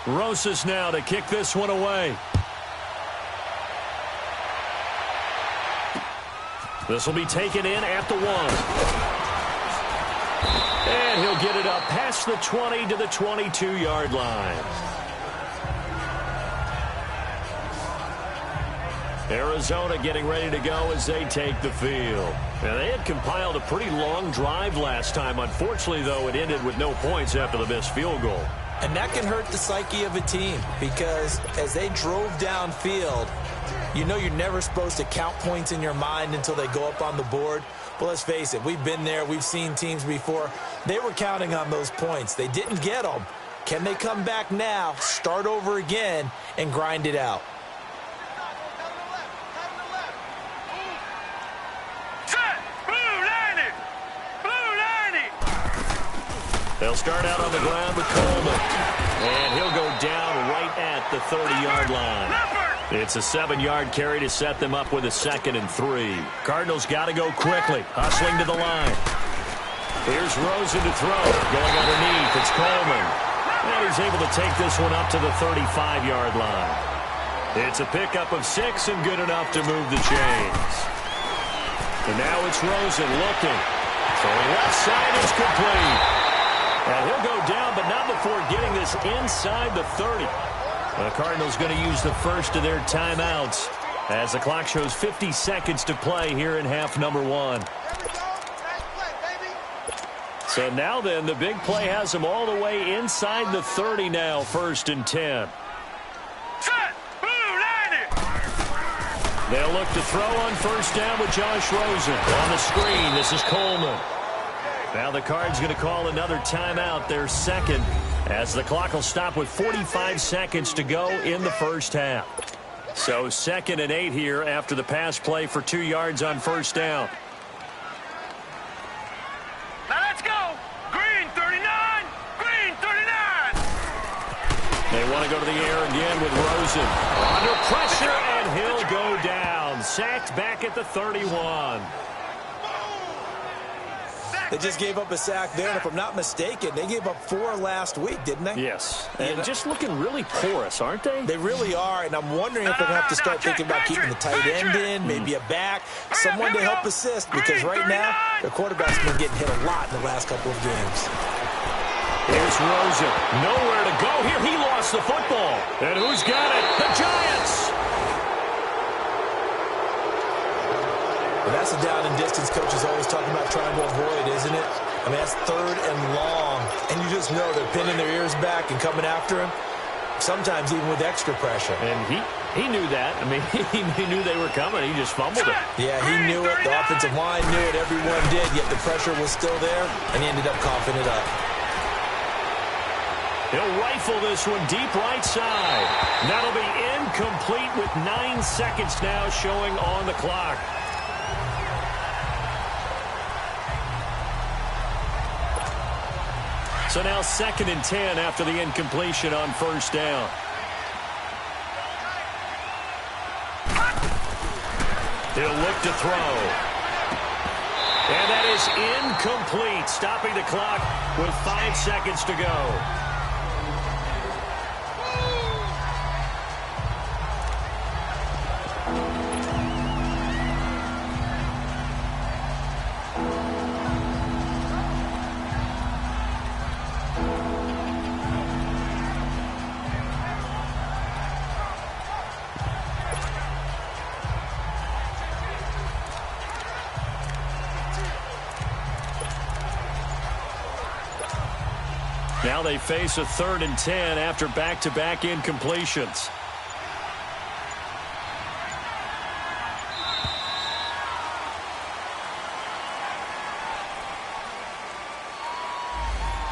Rosas now to kick this one away. This will be taken in at the 1. And he'll get it up past the 20 to the 22-yard line. Arizona getting ready to go as they take the field. Now, they had compiled a pretty long drive last time. Unfortunately, though, it ended with no points after the missed field goal. And that can hurt the psyche of a team because as they drove downfield, you know you're never supposed to count points in your mind until they go up on the board. But let's face it, we've been there. We've seen teams before. They were counting on those points. They didn't get them. Can they come back now, start over again, and grind it out? They'll start out on the ground with Coleman. And he'll go down right at the 30-yard line. It's a 7-yard carry to set them up with a 2nd and 3. Cardinals got to go quickly, hustling to the line. Here's Rosen to throw. Going underneath, it's Coleman. And he's able to take this one up to the 35-yard line. It's a pickup of 6 and good enough to move the chains. And now it's Rosen looking. Throwing left side is complete. And he'll go down, but not before getting this inside the 30. The Cardinals going to use the first of their timeouts as the clock shows 50 seconds to play here in half number 1. So now then, the big play has them all the way inside the 30 now, 1st and 10. They'll look to throw on 1st down with Josh Rosen. On the screen, this is Coleman. Now the Cards going to call another timeout, their 2nd, as the clock will stop with 45 seconds to go in the first half. So 2nd and 8 here after the pass play for 2 yards on 1st down. Now let's go. Green 39. Green 39. They want to go to the air again with Rosen. Under pressure, and he'll go down. Sacked back at the 31. They just gave up a sack there, and if I'm not mistaken, they gave up 4 last week, didn't they? Yes. And just looking really porous, aren't they? They really are, and I'm wondering if they're going to have to start thinking about keeping the tight end in, maybe a back, someone to help assist, because right now, their quarterback's been getting hit a lot in the last couple of games. Here's Rosen. Nowhere to go here. He lost the football. And who's got it? The Giants! Well, that's a down and distance coach is always talking about trying to avoid, isn't it? I mean, that's 3rd and long. And you just know they're pinning their ears back and coming after him, sometimes even with extra pressure. And he knew that. I mean, he knew they were coming. He just fumbled it. Yeah, he knew it. The offensive line knew it. Everyone did, yet the pressure was still there, and he ended up coughing it up. He'll rifle this one deep right side. That'll be incomplete with 9 seconds now showing on the clock. So now 2nd and 10 after the incompletion on 1st down. He'll look to throw. And that is incomplete, stopping the clock with 5 seconds to go. Now they face a 3rd and 10 after back-to-back incompletions.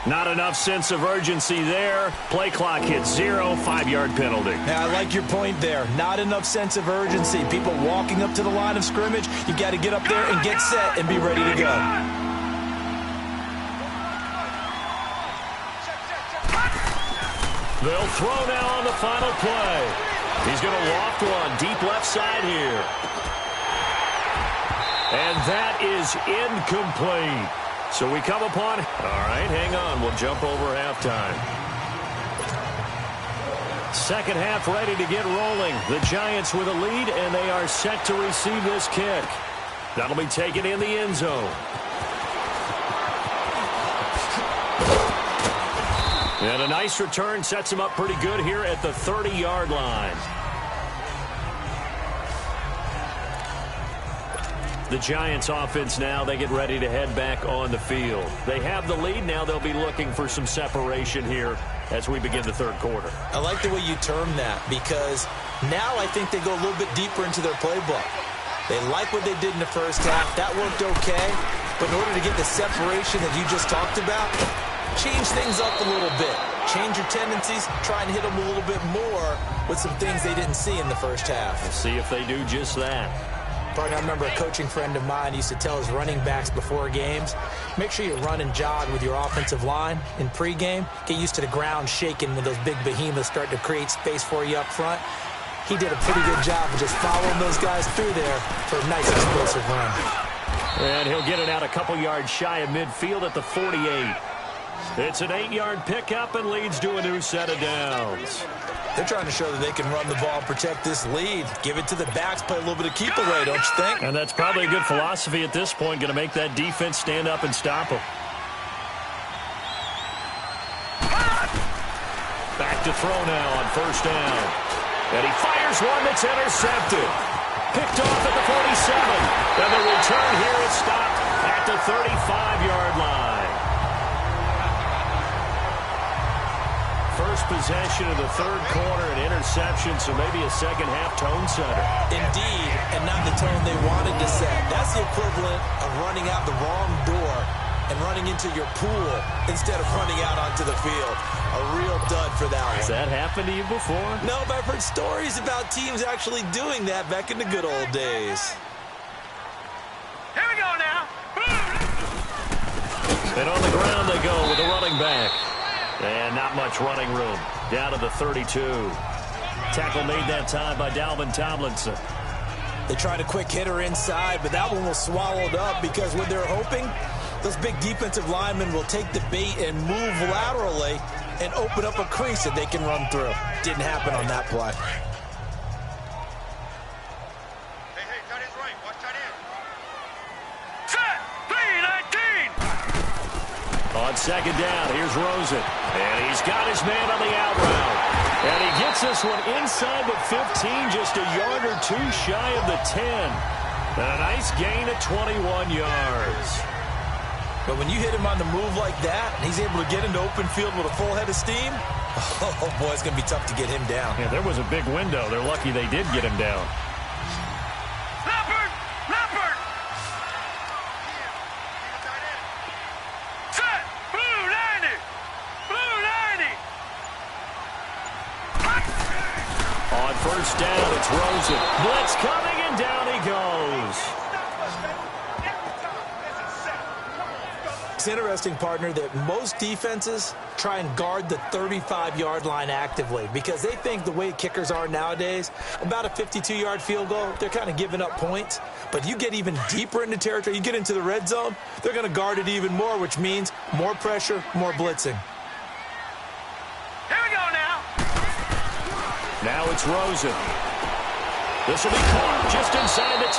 Not enough sense of urgency there. Play clock hits 0, 5-yard penalty. Yeah, I like your point there. Not enough sense of urgency. People walking up to the line of scrimmage, you got to get up there and get set and be ready to go. They'll throw now on the final play. He's going to loft one deep left side here. And that is incomplete. So we come upon... All right, hang on. We'll jump over halftime. Second half ready to get rolling. The Giants with a lead, and they are set to receive this kick. That'll be taken in the end zone. And a nice return sets him up pretty good here at the 30-yard line. The Giants offense now, they get ready to head back on the field. They have the lead. Now they'll be looking for some separation here as we begin the third quarter. I like the way you term that because now I think they go a little bit deeper into their playbook. They like what they did in the first half. That worked okay. But in order to get the separation that you just talked about, change things up a little bit. Change your tendencies. Try and hit them a little bit more with some things they didn't see in the first half. We'll see if they do just that. I remember a coaching friend of mine used to tell his running backs before games, make sure you run and jog with your offensive line in pregame. Get used to the ground shaking when those big behemoths start to create space for you up front. He did a pretty good job of just following those guys through there for a nice explosive run. And he'll get it out a couple yards shy of midfield at the 48. It's an 8-yard pickup and leads to a new set of downs. They're trying to show that they can run the ball and protect this lead. Give it to the backs, play a little bit of keep away, don't you think? And that's probably a good philosophy at this point, going to make that defense stand up and stop them. Back to throw now on first down. And he fires one that's intercepted. Picked off at the 47. And the return here is stopped at the 35-yard line. First possession of the third quarter, an interception, so maybe a second-half tone setter. Indeed, and not the tone they wanted to set. That's the equivalent of running out the wrong door and running into your pool instead of running out onto the field. A real dud for that one. Has that happened to you before? No, but I've heard stories about teams actually doing that back in the good old days. Here we go now. And on the ground they go with the running back. And not much running room. Down to the 32. Tackle made that time by Dalvin Tomlinson. They tried a quick hitter inside, but that one was swallowed up because when they're hoping, those big defensive linemen will take the bait and move laterally and open up a crease that they can run through. Didn't happen on that play. Hey, tight end's right. Watch tight end. Set. 3-19. On second down, here's Rosen. And he's got his man on the out route. And he gets this one inside the 15, just a yard or two shy of the 10. And a nice gain of 21 yards. But when you hit him on the move like that, and he's able to get into open field with a full head of steam, oh boy, it's going to be tough to get him down. Yeah, there was a big window. They're lucky they did get him down. Leopard. Leopard. Set. Blue 90. Blue 90. On first down, it's Rosen. Blitz coming, and down he goes. It's interesting, partner, that most defenses try and guard the 35-yard line actively because they think the way kickers are nowadays, about a 52-yard field goal, they're kind of giving up points. But you get even deeper into territory, you get into the red zone, they're going to guard it even more, which means more pressure, more blitzing. Here we go now. Now it's Rosen. This will be caught just inside the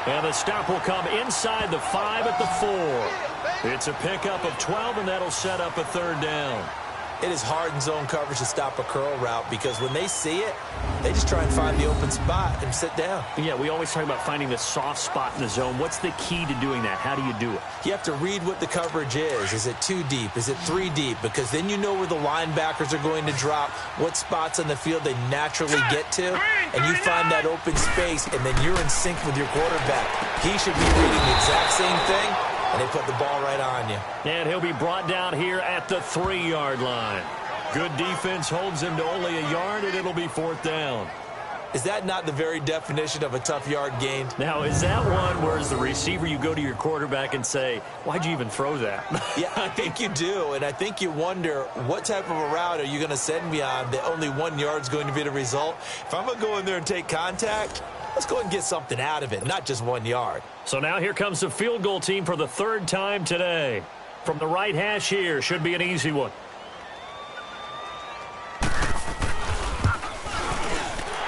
10. And the stop will come inside the 5 at the 4. It's a pickup of 12, and that'll set up a third down. It is hard in zone coverage to stop a curl route because when they see it, they just try and find the open spot and sit down. Yeah, we always talk about finding the soft spot in the zone. What's the key to doing that? How do you do it? You have to read what the coverage is. Is it 2 deep? Is it 3 deep? Because then you know where the linebackers are going to drop, what spots on the field they naturally get to, and you find that open space, and then you're in sync with your quarterback. He should be reading the exact same thing, and they put the ball right on you. And he'll be brought down here at the 3-yard line. Good defense holds him to only a yard, and it'll be fourth down. Is that not the very definition of a tough yard gained? Now, is that one where as the receiver you go to your quarterback and say, why'd you even throw that? Yeah, I think you do, and I think you wonder what type of a route are you going to send me on that only 1 yard's going to be the result? If I'm going to go in there and take contact, let's go and get something out of it, not just 1 yard. So now here comes the field goal team for the third time today. From the right hash here, should be an easy one.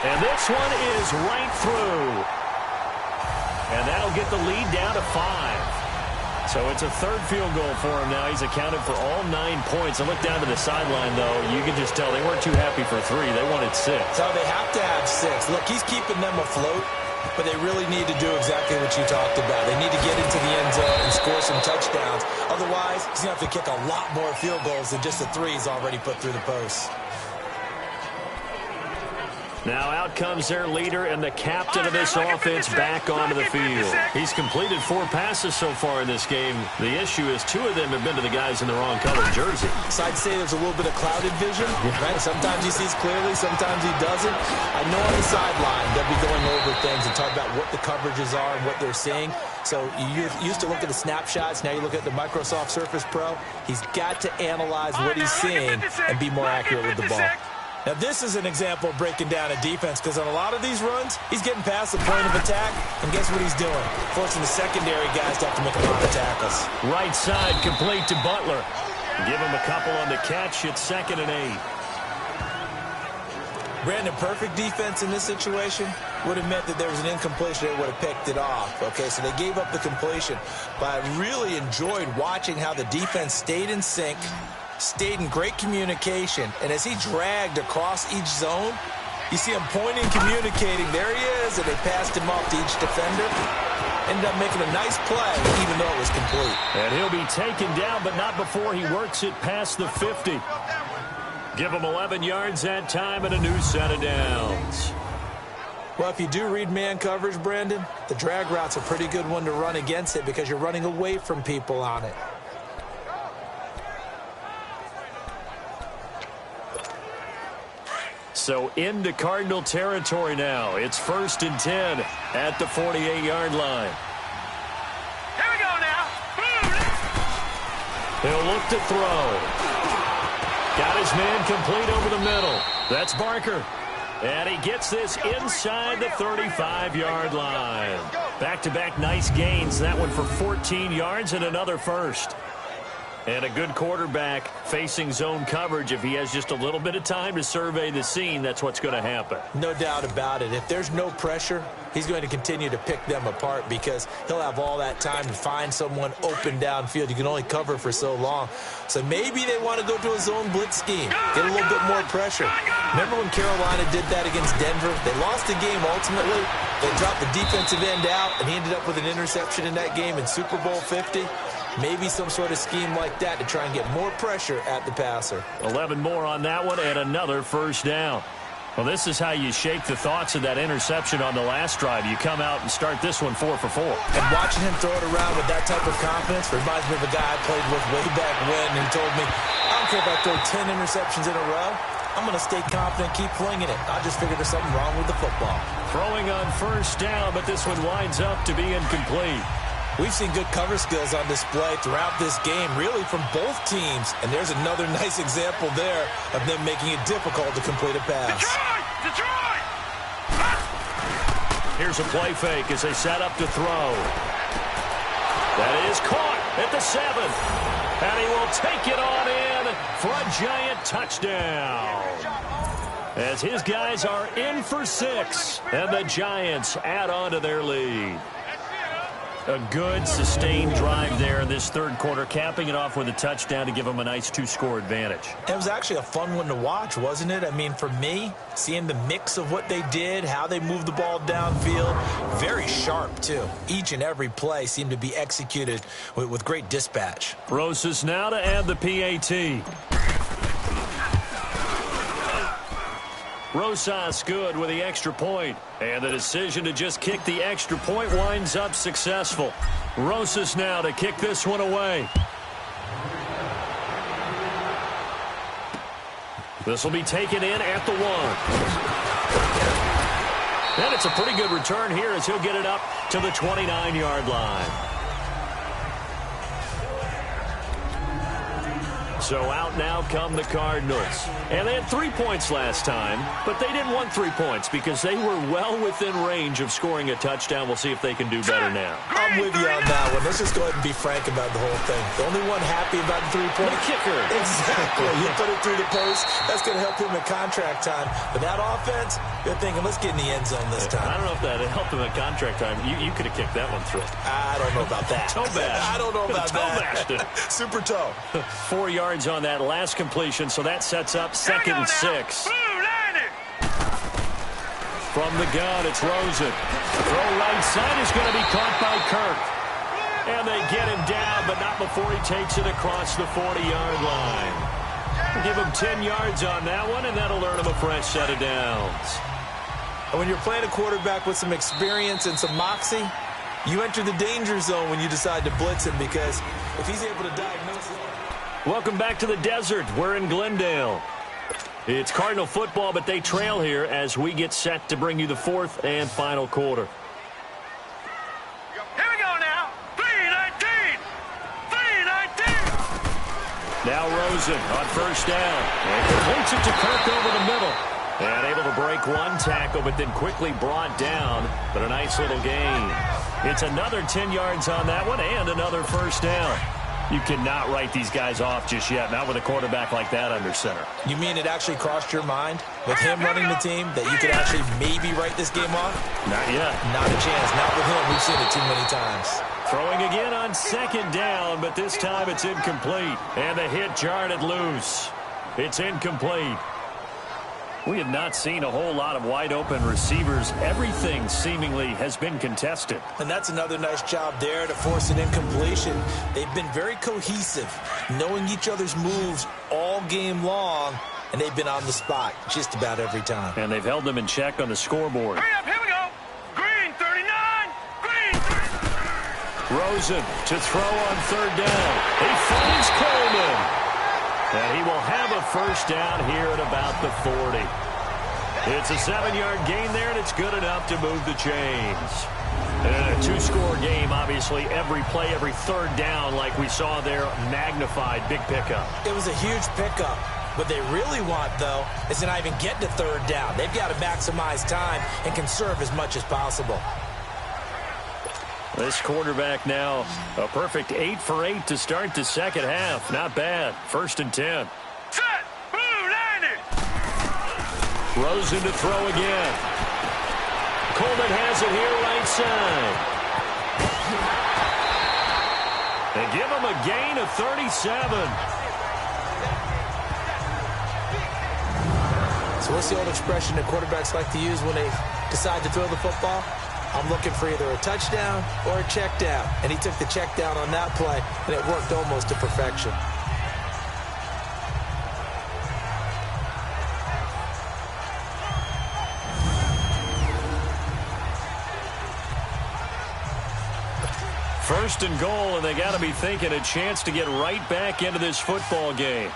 And this one is right through. And that'll get the lead down to 5. So it's a third field goal for him now. He's accounted for all 9 points. I look down to the sideline, though. You can just tell they weren't too happy for 3. They wanted 6. So they have to have 6. Look, he's keeping them afloat, but they really need to do exactly what you talked about. They need to get into the end zone and score some touchdowns. Otherwise, he's going to have to kick a lot more field goals than just the 3 he's already put through the posts. Now out comes their leader and the captain of this offense back onto the field. He's completed 4 passes so far in this game. The issue is 2 of them have been to the guys in the wrong colored jersey. So I'd say there's a little bit of clouded vision, right? Sometimes he sees clearly, sometimes he doesn't. I know on the sideline they'll be going over things and talk about what the coverages are and what they're seeing. So you used to look at the snapshots. Now you look at the Microsoft Surface Pro. He's got to analyze what he's seeing and be more accurate with the ball. Now, this is an example of breaking down a defense because on a lot of these runs, he's getting past the point of attack, and guess what he's doing? Forcing the secondary guys to have to make a lot of tackles. Right side complete to Butler. Give him a couple on the catch. It's 2nd and 8. Brandon, perfect defense in this situation would have meant that there was an incompletion. They would have picked it off. Okay, so they gave up the completion. But I really enjoyed watching how the defense stayed in sync, stayed in great communication, and as he dragged across each zone, you see him pointing, communicating. There he is, and they passed him off to each defender. Ended up making a nice play, even though it was complete. And he'll be taken down, but not before he works it past the 50. Give him 11 yards that time and a new set of downs. Well, if you do read man coverage, Brandon, the drag route's a pretty good one to run against it because you're running away from people on it. So into Cardinal territory now. It's 1st and 10 at the 48-yard line. Here we go now. He'll look to throw. Got his man complete over the middle. That's Barker. And he gets this inside the 35-yard line. Back-to-back nice gains. That one for 14 yards and another first. And a good quarterback facing zone coverage. If he has just a little bit of time to survey the scene, that's what's going to happen. No doubt about it. If there's no pressure, he's going to continue to pick them apart because he'll have all that time to find someone open downfield. You can only cover for so long. So maybe they want to go to a zone blitz scheme, get a little bit more pressure. Remember when Carolina did that against Denver? They lost the game ultimately. They dropped the defensive end out, and he ended up with an interception in that game in Super Bowl 50. Maybe some sort of scheme like that to try and get more pressure at the passer. 11 more on that one and another first down. Well, this is how you shake the thoughts of that interception on the last drive. You come out and start this one 4 for 4. And watching him throw it around with that type of confidence reminds me of a guy I played with way back when who told me, I don't care if I throw 10 interceptions in a row. I'm going to stay confident, keep flinging it. I just figured there's something wrong with the football. Throwing on first down, but this one winds up to be incomplete. We've seen good cover skills on display throughout this game, really from both teams. And there's another nice example there of them making it difficult to complete a pass. Detroit! Here's a play fake as they set up to throw. That is caught at the 7. And he will take it on in for a giant touchdown. As his guys are in for 6. And the Giants add on to their lead. A good, sustained drive there in this third quarter, capping it off with a touchdown to give them a nice 2-score advantage. It was actually a fun one to watch, wasn't it? I mean, for me, seeing the mix of what they did, how they moved the ball downfield, very sharp, too. Each and every play seemed to be executed with great dispatch. Rosas now to add the PAT. Rosas good with the extra point. And the decision to just kick the extra point winds up successful. Rosas now to kick this one away. This will be taken in at the 1. And it's a pretty good return here as he'll get it up to the 29-yard line. So out now come the Cardinals. And they had 3 points last time, but they didn't want 3 points because they were well within range of scoring a touchdown. We'll see if they can do better now. I'm with you on that one. Let's just go ahead and be frank about the whole thing. The only one happy about the 3-point kicker. Exactly. He put it through the post. That's going to help him in contract time. But that offense, they're thinking, let's get in the end zone this time. I don't know if that helped him in contract time. You could have kicked that one through. I don't know about that. Toe bash. I don't know about that. Super toe. 4 yards on that last completion, so that sets up 2nd and 6. From the gun, it's Rosen. Throw right side is going to be caught by Kirk. And they get him down, but not before he takes it across the 40-yard line. Give him 10 yards on that one, and that'll earn him a fresh set of downs. And when you're playing a quarterback with some experience and some moxie, you enter the danger zone when you decide to blitz him, because if he's able to diagnose it. Welcome back to the desert. We're in Glendale. It's Cardinal football, but they trail here as we get set to bring you the 4th and final quarter. Here we go now. 3-19. 3-19. Now Rosen on first down. And completes it to Kirk over the middle. And able to break one tackle, but then quickly brought down. But a nice little gain. It's another 10 yards on that one and another first down. You cannot write these guys off just yet, not with a quarterback like that under center. You mean it actually crossed your mind with him running the team that you could actually maybe write this game off? Not yet. Not a chance. Not with him. We've seen it too many times. Throwing again on 2nd down, but this time it's incomplete. And the hit jarred it loose. It's incomplete. We have not seen a whole lot of wide-open receivers. Everything seemingly has been contested. And that's another nice job there to force an incompletion. They've been very cohesive, knowing each other's moves all game long, and they've been on the spot just about every time. And they've held them in check on the scoreboard. Hurry up, here we go. Green 39. Green 39. Rosen to throw on 3rd down. He finds Coleman. And he will have a first down here at about the 40. It's a 7-yard gain there, and it's good enough to move the chains. And in a 2-score game, obviously, every play, every 3rd down, like we saw there, magnified, big pickup. It was a huge pickup. What they really want, though, is to not even get to 3rd down. They've got to maximize time and conserve as much as possible. This quarterback now a perfect 8 for 8 to start the second half. Not bad. 1st and 10. Set. Blue 90. Rosen to throw again. Coleman has it here right side. They give him a gain of 37. So what's the old expression that quarterbacks like to use when they decide to throw the football? I'm looking for either a touchdown or a check down. And he took the check down on that play, and it worked almost to perfection. First and goal, and they got to be thinking a chance to get right back into this football game.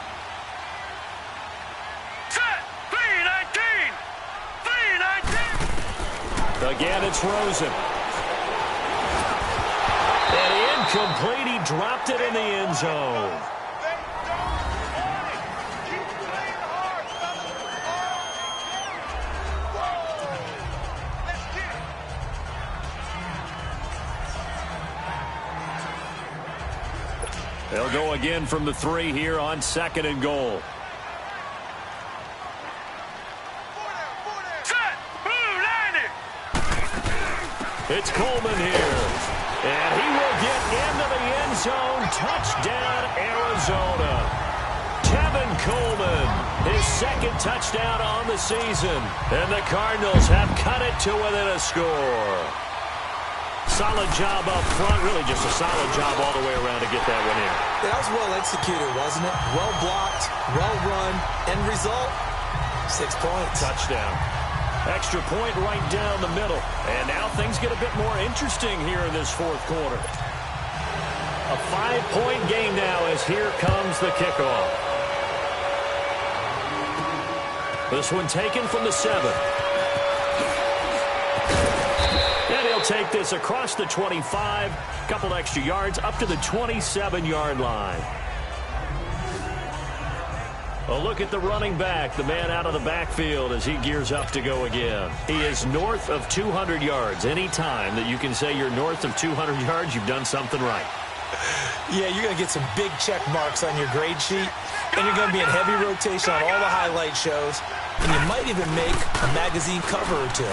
Again, it's Rosen. And incomplete. He dropped it in the end zone. They'll go again from the 3 here on 2nd and goal. It's Coleman here. And he will get into the end zone. Touchdown, Arizona. Tevin Coleman, his 2nd touchdown on the season. And the Cardinals have cut it to within a score. Solid job up front. Really just a solid job all the way around to get that one in. That was well executed, wasn't it? Well blocked, well run. End result, 6 points. Touchdown. Extra point right down the middle. And now things get a bit more interesting here in this 4th quarter. A 5-point game now as here comes the kickoff. This one taken from the 7. And he'll take this across the 25. Couple extra yards up to the 27-yard line. A look at the running back, the man out of the backfield as he gears up to go again. He is north of 200 yards. Any time that you can say you're north of 200 yards, you've done something right. Yeah, you're going to get some big check marks on your grade sheet, and you're going to be in heavy rotation on all the highlight shows, and you might even make a magazine cover or two.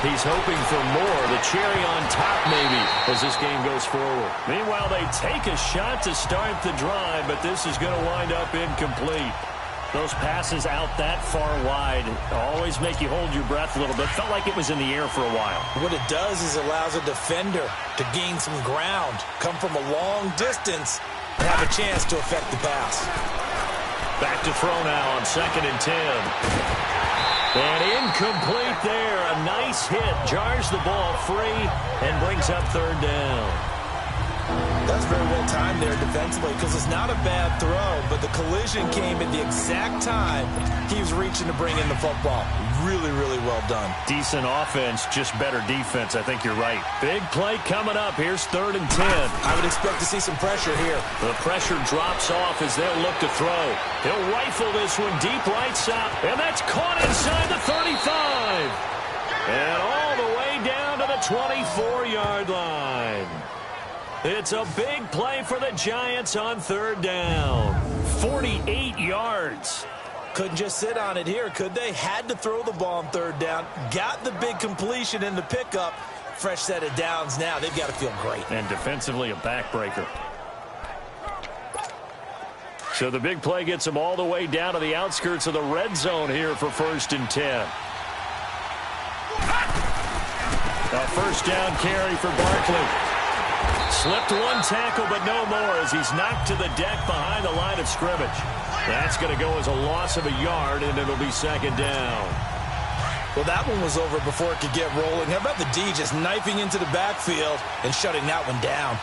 He's hoping for more, the cherry on top maybe, as this game goes forward. Meanwhile, they take a shot to start the drive, but this is going to wind up incomplete. Those passes out that far wide always make you hold your breath a little bit. Felt like it was in the air for a while. What it does is allows a defender to gain some ground, come from a long distance, and have a chance to affect the pass. Back to throw now on 2nd and 10. And incomplete there. A nice hit. Jars the ball free and brings up 3rd down. That's very well timed there defensively because it's not a bad throw, but the collision came at the exact time he was reaching to bring in the football. Really, really well done. Decent offense, just better defense. I think you're right. Big play coming up. Here's 3rd and 10. I would expect to see some pressure here. The pressure drops off as they'll look to throw. He'll rifle this one deep right side, and that's caught inside the 35. And all the way down to the 24-yard line. It's a big play for the Giants on 3rd down. 48 yards. Couldn't just sit on it here, could they? Had to throw the ball on 3rd down. Got the big completion in the pickup. Fresh set of downs now. They've got to feel great. And defensively, a backbreaker. So the big play gets them all the way down to the outskirts of the red zone here for 1st and 10. A 1st down carry for Barkley. Slipped one tackle, but no more as he's knocked to the deck behind the line of scrimmage. That's going to go as a loss of a yard, and it'll be 2nd down. Well, that one was over before it could get rolling. How about the D just knifing into the backfield and shutting that one down?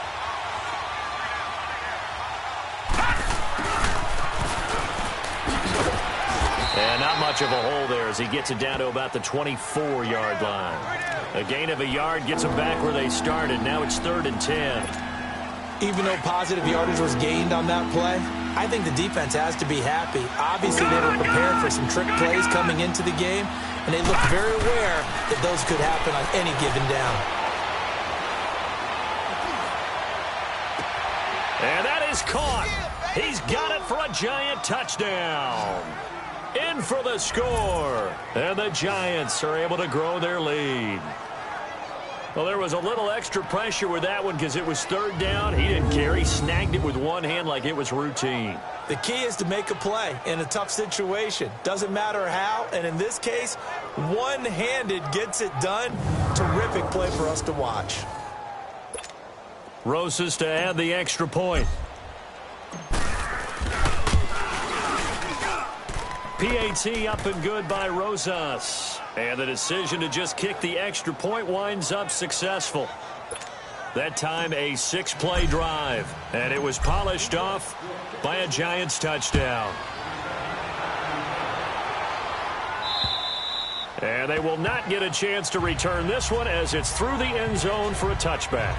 And not much of a hole there as he gets it down to about the 24-yard line. A gain of a yard gets them back where they started. Now it's 3rd and 10. Even though positive yardage was gained on that play, I think the defense has to be happy. Obviously, they were prepared for some trick plays coming into the game, and they looked very aware that those could happen on any given down. And that is caught. He's got it for a Giant touchdown. In for the score. And the Giants are able to grow their lead. Well, there was a little extra pressure with that one because it was 3rd down. He didn't care. He snagged it with one hand like it was routine. The key is to make a play in a tough situation. Doesn't matter how, and in this case, one-handed gets it done. Terrific play for us to watch. Rosas to add the extra point. PAT up and good by Rosas. And the decision to just kick the extra point winds up successful. That time a 6-play drive. And it was polished off by a Giants touchdown. And they will not get a chance to return this one as it's through the end zone for a touchback.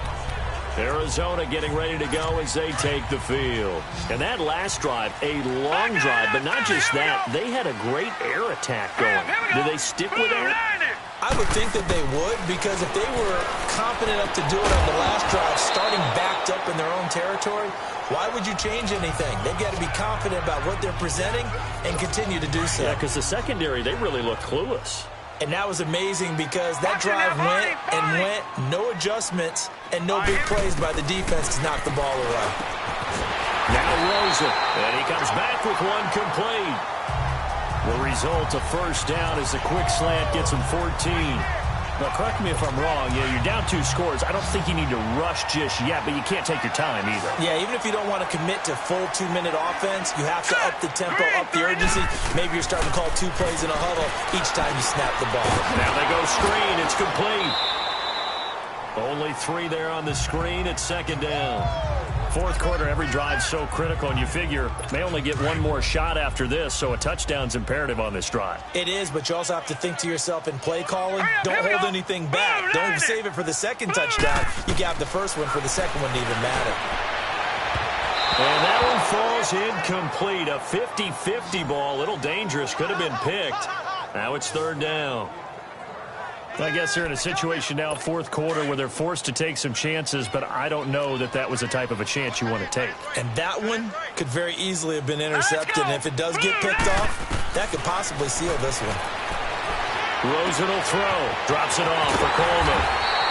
Arizona getting ready to go as they take the field. And that last drive, a long drive, but not just that. They had a great air attack going. Do they stick with that? I would think that they would, because if they were confident enough to do it on the last drive, starting backed up in their own territory, why would you change anything? They've got to be confident about what they're presenting and continue to do so. Yeah, because the secondary, they really look clueless. And that was amazing because that drive went and went, no adjustments, and no big plays by the defense to knock the ball away. Now Rosen, and he comes back with one complete. The result, a 1st down as the quick slant gets him 14. Now, correct me if I'm wrong. Yeah, you're down 2 scores. I don't think you need to rush just yet, but you can't take your time either. Yeah, even if you don't want to commit to full 2-minute offense, you have to up the tempo, up the urgency. Maybe you're starting to call 2 plays in a huddle each time you snap the ball. Now they go screen. It's complete. Only 3 there on the screen at 2nd down. 4th quarter, every drive's so critical, and you figure may only get one more shot after this, so a touchdown's imperative on this drive. It is, but you also have to think to yourself in play calling, don't hold anything back. Don't save it for the second touchdown. You got the first one for the second one to even matter. And that one falls incomplete. A 50-50 ball. A little dangerous. Could have been picked. Now it's third down. I guess they're in a situation now, fourth quarter, where they're forced to take some chances, but I don't know that that was the type of a chance you want to take. And that one could very easily have been intercepted. And if it does get picked off, that could possibly seal this one. Rosen will throw. Drops it off for Coleman.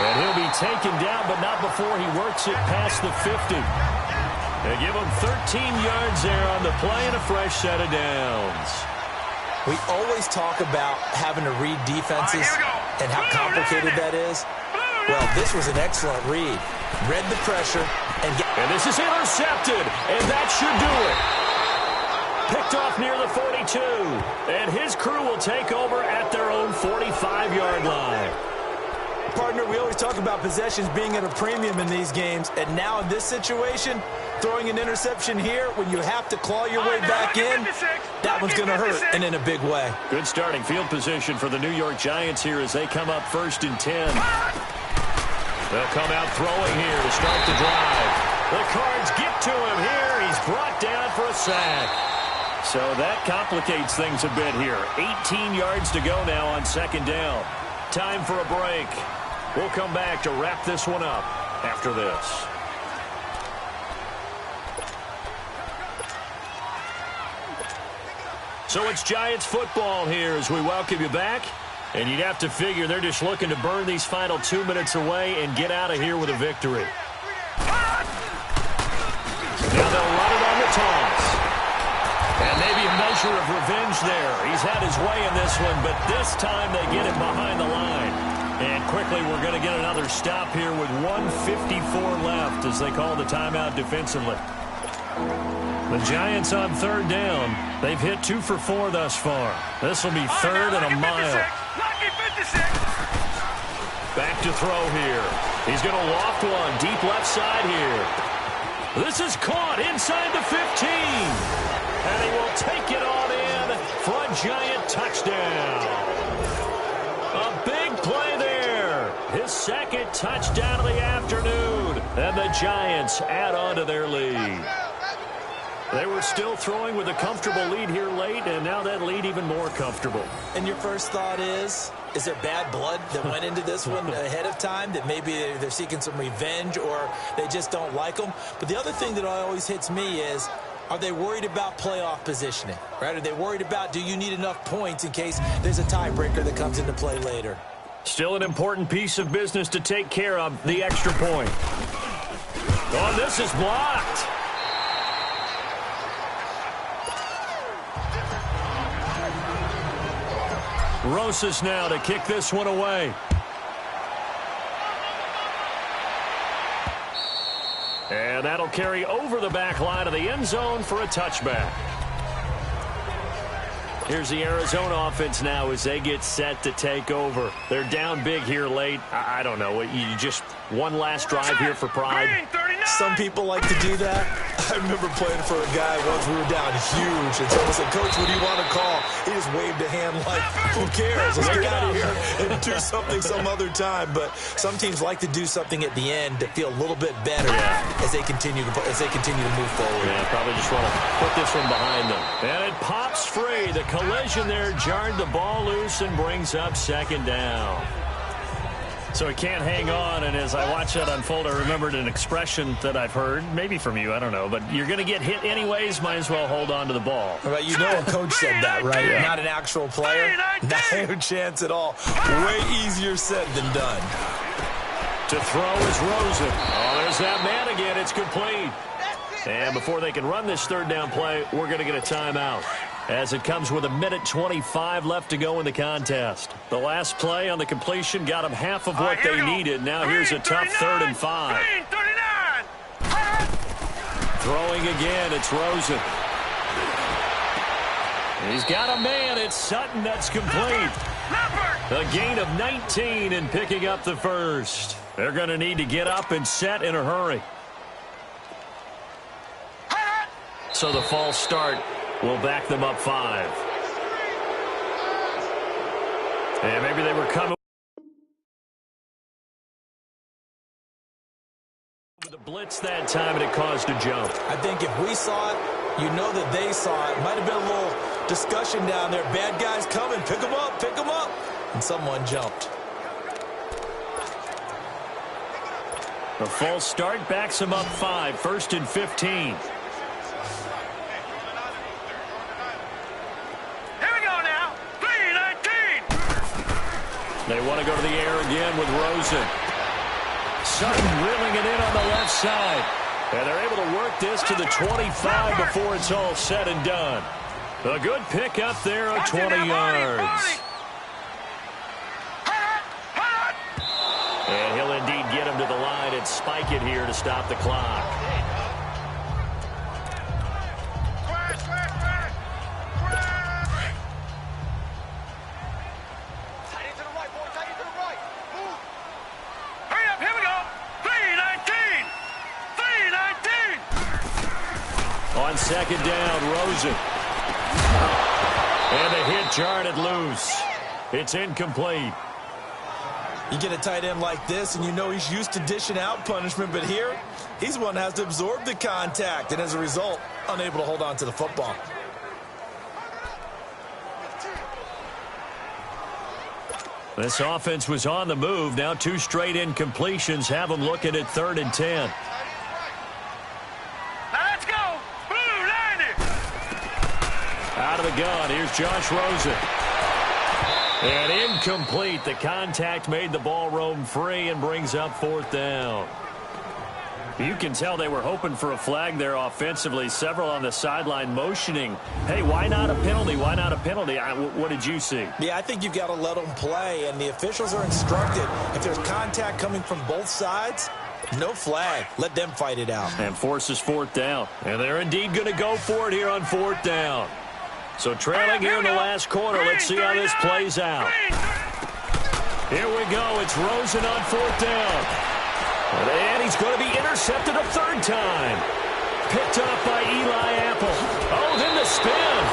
And he'll be taken down, but not before he works it past the 50. They give him 13 yards there on the play and a fresh set of downs. We always talk about having to read defenses and how complicated that is. Well, this was an excellent read. Read the pressure. And this is intercepted, and that should do it. Picked off near the 42, and his crew will take over at their own 45-yard line. Partner, we always talk about possessions being at a premium in these games, and now in this situation, throwing an interception here when you have to claw your way back in, that one's going to hurt, and in a big way. Good starting field position for the New York Giants here as they come up 1st and 10. They'll come out throwing here to start the drive. The Cards get to him here. He's brought down for a sack. So that complicates things a bit here. 18 yards to go now on 2nd down. Time for a break. We'll come back to wrap this one up after this. So it's Giants football here as we welcome you back. And you'd have to figure they're just looking to burn these final 2 minutes away and get out of here with a victory. Now they'll run it on the toss. And maybe a measure of revenge there. He's had his way in this one, but this time they get him behind the line. And quickly we're going to get another stop here with 1:54 left as they call the timeout defensively. The Giants on 3rd down. They've hit 2 for 4 thus far. This will be 3rd and a mile. Back to throw here. He's going to loft one deep left side here. This is caught inside the 15. And he will take it on in for a Giant touchdown. A big play there. His 2nd touchdown of the afternoon. And the Giants add on to their lead. They were still throwing with a comfortable lead here late, and now that lead even more comfortable. And your first thought is there bad blood that went into this one ahead of time, that maybe they're seeking some revenge or they just don't like them? But the other thing that always hits me is, are they worried about playoff positioning? Right? Are they worried about, do you need enough points in case there's a tiebreaker that comes into play later? Still an important piece of business to take care of, the extra point. Oh, this is blocked. Rosas now to kick this one away. And that'll carry over the back line of the end zone for a touchback. Here's the Arizona offense now as they get set to take over. They're down big here late. I don't know. You just one last drive here for pride. Some people like to do that. I remember playing for a guy once we were down huge, and someone said, "Coach, what do you want to call?" He just waved a hand like, "Who cares? Let's get out of here and do something some other time." But some teams like to do something at the end to feel a little bit better as they continue to move forward. Yeah, probably just want to put this one behind them. And it pops free. The collision there jarred the ball loose and brings up 2nd down. So he can't hang on, and as I watch that unfold, I remembered an expression that I've heard, maybe from you, I don't know, but you're going to get hit anyways, might as well hold on to the ball. Right, you know a coach said that, right? Yeah. Not an actual player. No chance at all. Way easier said than done. To throw is Rosen. Oh, there's that man again. It's complete. And before they can run this 3rd down play, we're going to get a timeout, as it comes with 1:25 left to go in the contest. The last play on the completion got them half of what they needed. Now here's a tough 3rd and 5. Throwing again, it's Rosen. He's got a man. It's Sutton. That's complete. A gain of 19 and picking up the 1st. They're going to need to get up and set in a hurry. So the false start will back them up 5. And maybe they were coming for the blitz that time, and it caused a jump. I think if we saw it, you know that they saw it. Might have been a little discussion down there. Bad guys coming. Pick them up. Pick them up. And someone jumped. A false start backs him up 5, 1st and 15. Here we go now. 3-19. They want to go to the air again with Rosen. Sutton reeling it in on the left side. And they're able to work this to the 25 before it's all said and done. A good pick up there of 20 yards. And he'll indeed get him to the line and spike it here to stop the clock. Hurry up, here we go. 3-19. 3-19. On second down, Rosen. And the hit jarred it loose. It's incomplete. You get a tight end like this, and you know he's used to dishing out punishment, but here, he's one that has to absorb the contact, and as a result, unable to hold on to the football. This offense was on the move. Now 2 straight incompletions have them looking at 3rd and 10. Now let's go. Blue 90. Out of the gun, here's Josh Rosen. And incomplete. The contact made the ball roam free and brings up 4th down. You can tell they were hoping for a flag there offensively. Several on the sideline motioning. Hey, why not a penalty? Why not a penalty? What did you see? Yeah, I think you've got to let them play, and the officials are instructed. If there's contact coming from both sides, no flag. Let them fight it out. And forces 4th down. And they're indeed going to go for it here on 4th down. So trailing here in the last quarter. Let's see how this plays out. Here we go. It's Rosen on 4th down. And he's going to be intercepted a 3rd time. Picked up by Eli Apple. Oh, then the spin.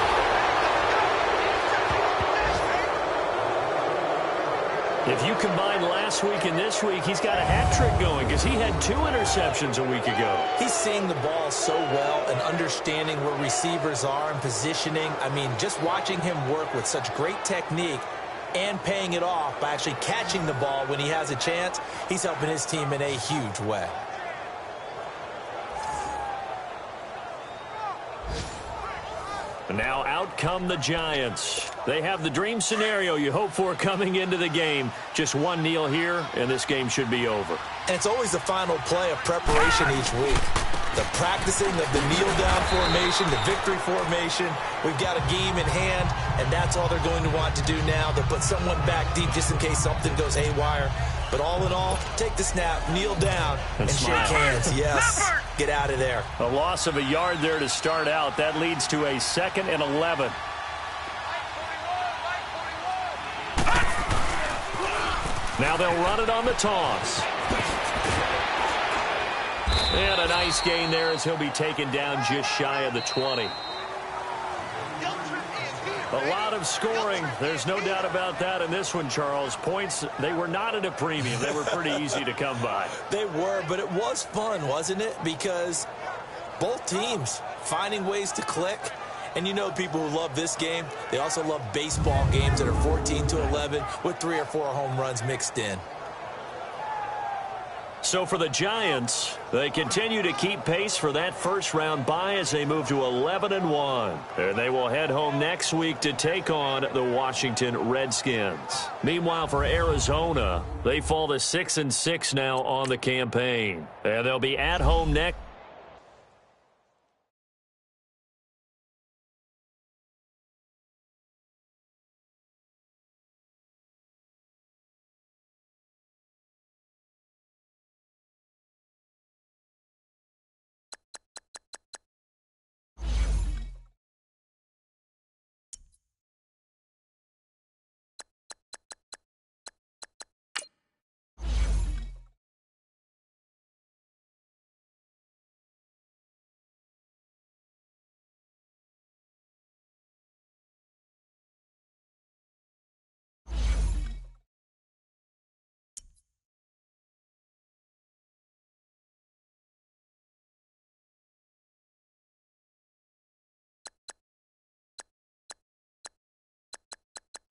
If you combine last week and this week, he's got a hat trick going because he had 2 interceptions a week ago. He's seeing the ball so well and understanding where receivers are and positioning. I mean, just watching him work with such great technique and paying it off by actually catching the ball when he has a chance, he's helping his team in a huge way. Now out come the Giants. They have the dream scenario you hope for coming into the game. Just one kneel here, and this game should be over. And it's always the final play of preparation each week. The practicing of the kneel-down formation, the victory formation. We've got a game in hand, and that's all they're going to want to do now. They'll put someone back deep just in case something goes haywire. But all in all, take the snap, kneel down, and shake hands. Yes, get out of there. A loss of a yard there to start out. That leads to a 2nd and 11. Now they'll run it on the toss. And a nice gain there as he'll be taken down just shy of the 20. A lot of scoring. There's no doubt about that in this one, Charles. Points, they were not at a premium. They were pretty easy to come by. They were, but it was fun, wasn't it? Because both teams finding ways to click. And you know people who love this game, they also love baseball games that are 14-11 with 3 or 4 home runs mixed in. So for the Giants, they continue to keep pace for that first-round bye as they move to 11-1. And they will head home next week to take on the Washington Redskins. Meanwhile, for Arizona, they fall to 6-6 now on the campaign. And they'll be at home next.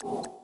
you